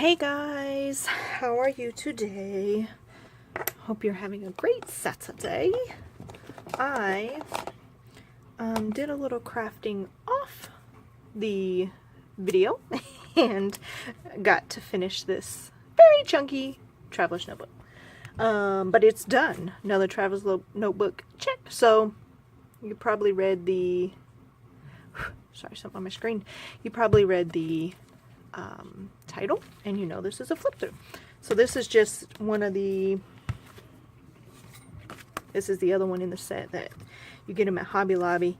Hey guys, how are you today? Hope you're having a great Saturday. I did a little crafting off the video and got to finish this very chunky traveler's notebook. But it's done. Another traveler's notebook check. So you probably read the sorry, something on my screen. You probably read the title, and you know this is a flip through. So this is just one of the, this is the other one in the set that you get them at Hobby Lobby,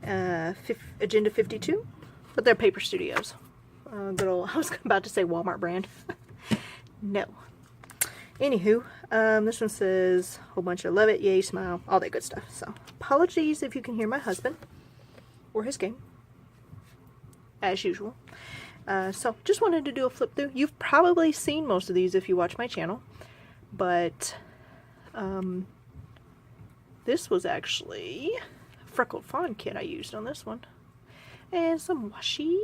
Agenda 52, but they're Paper Studios. Good old, I was about to say Walmart brand. No. Anywho, this one says a whole bunch of love it, yay, smile, all that good stuff. So apologies if you can hear my husband or his game, as usual. So just wanted to do a flip through. You've probably seen most of these if you watch my channel, but this was actually a freckled fawn kit I used on this one, and some washi,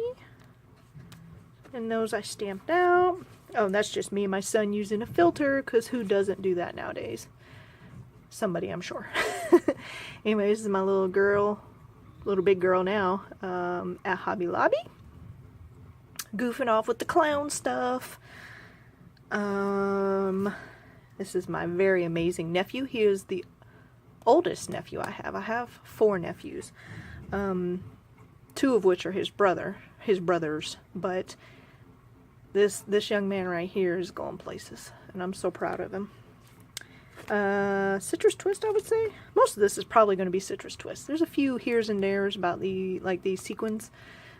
and those I stamped out. Oh, that's just me and my son using a filter, because who doesn't do that nowadays? Somebody, I'm sure. Anyway, this is my little girl, little big girl now, at Hobby Lobby, goofing off with the clown stuff. This is my very amazing nephew. He is the oldest nephew I have. I have 4 nephews, 2 of which are his brothers, but this young man right here is going places, and I'm so proud of him. Citrus Twist, I would say. Most of this is probably going to be Citrus Twist. There's a few here's and there's about these sequins.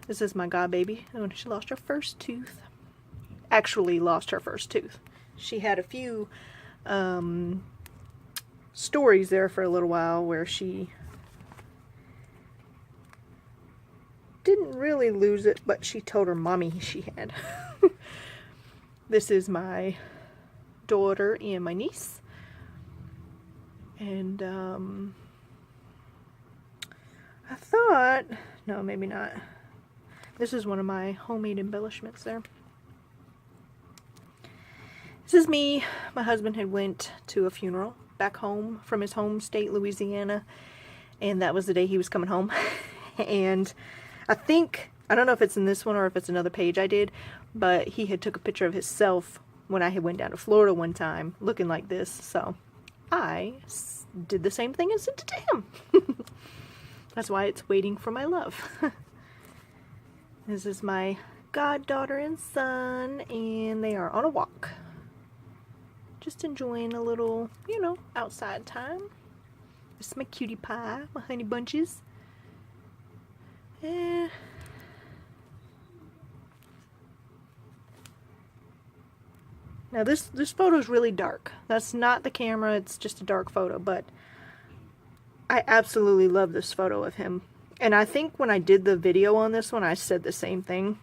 This is my god baby. Oh, she lost her first tooth. Actually lost her first tooth. She had a few stories there for a little while where she didn't really lose it, but she told her mommy she had. This is my daughter and my niece. And I thought, no, maybe not. This is one of my homemade embellishments there. This is me. My husband had went to a funeral back home from his home state, Louisiana, and that was the day he was coming home. And I don't know if it's in this one or if it's another page I did, but he had took a picture of himself when I had went down to Florida one time looking like this, so I did the same thing and sent it to him. That's why it's Waiting for My Love. This is my goddaughter and son, and they are on a walk. Just enjoying a little, you know, outside time. This is my cutie pie, my honey bunches. Now this photo is really dark. That's not the camera, it's just a dark photo, but I absolutely love this photo of him. And I think when I did the video on this one, I said the same thing.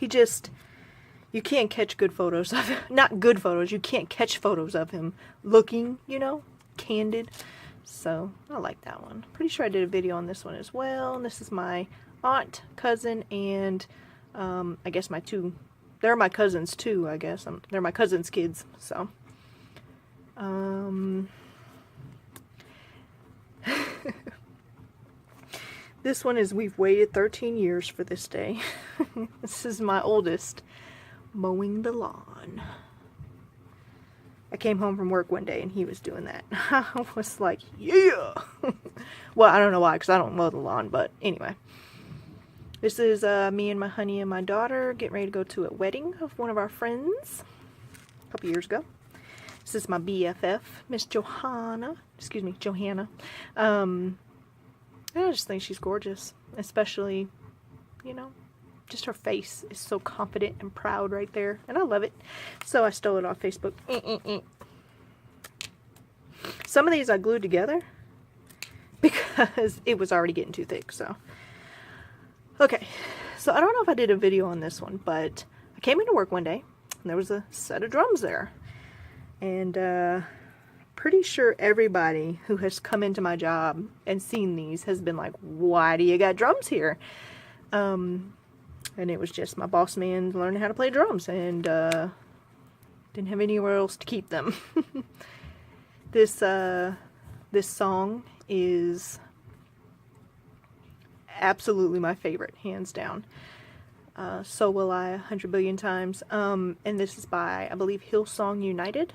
You can't catch good photos of him. Not good photos, you can't catch photos of him looking, you know, candid. So, I like that one. Pretty sure I did a video on this one as well. And this is my aunt, cousin, and I guess my 2... They're my cousins too, I guess. They're my cousin's kids, so. This one is, we've waited 13 years for this day. This is my oldest mowing the lawn. I came home from work one day and he was doing that. I was like, yeah! Well, I don't know why, because I don't mow the lawn, but anyway. This is me and my honey and my daughter getting ready to go to a wedding of one of our friends a couple years ago. This is my BFF, Miss Johanna. Excuse me, Johanna. I just think she's gorgeous, especially, you know, just her face is so confident and proud right there, and I love it. So I stole it off Facebook. Some of these I glued together because it was already getting too thick, so. Okay, so I don't know if I did a video on this one, but I came into work one day, and there was a set of drums there. And pretty sure everybody who has come into my job and seen these has been like, why do you got drums here? And it was just my boss man learning how to play drums, and didn't have anywhere else to keep them. This song is absolutely my favorite, hands down. So Will I, 100 Billion Times. And this is by, I believe, Hillsong United.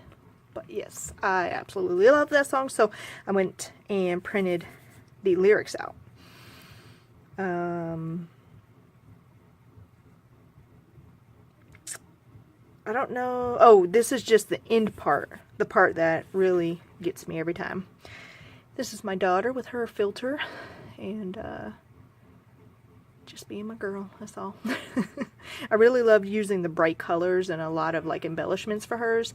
But yes, I absolutely love that song, so I went and printed the lyrics out. I don't know. Oh, this is just the end part. The part that really gets me every time. This is my daughter with her filter. And, just being my girl, that's all. I really love using the bright colors and a lot of like embellishments for hers,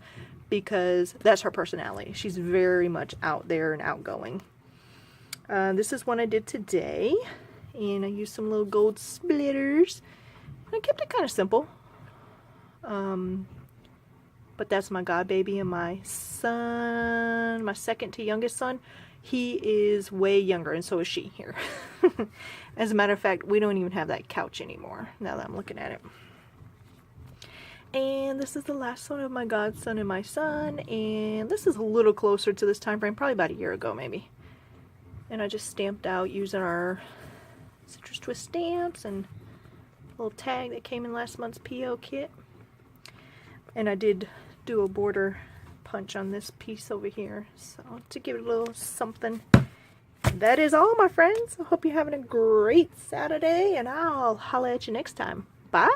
because that's her personality. She's very much out there and outgoing. This is one I did today, and I used some little gold splitters. I kept it kind of simple. But that's my god baby, and my son, my second to youngest son, he is way younger, and so is she here. As a matter of fact, we don't even have that couch anymore, now that I'm looking at it. And this is the last one of my godson and my son, and this is a little closer to this time frame, probably about a year ago maybe. And I just stamped out using our Citrus Twist stamps and a little tag that came in last month's PO kit. And I did do a border punch on this piece over here, so to give it a little something. That is all, my friends. I hope you're having a great Saturday, and I'll holla at you next time. Bye!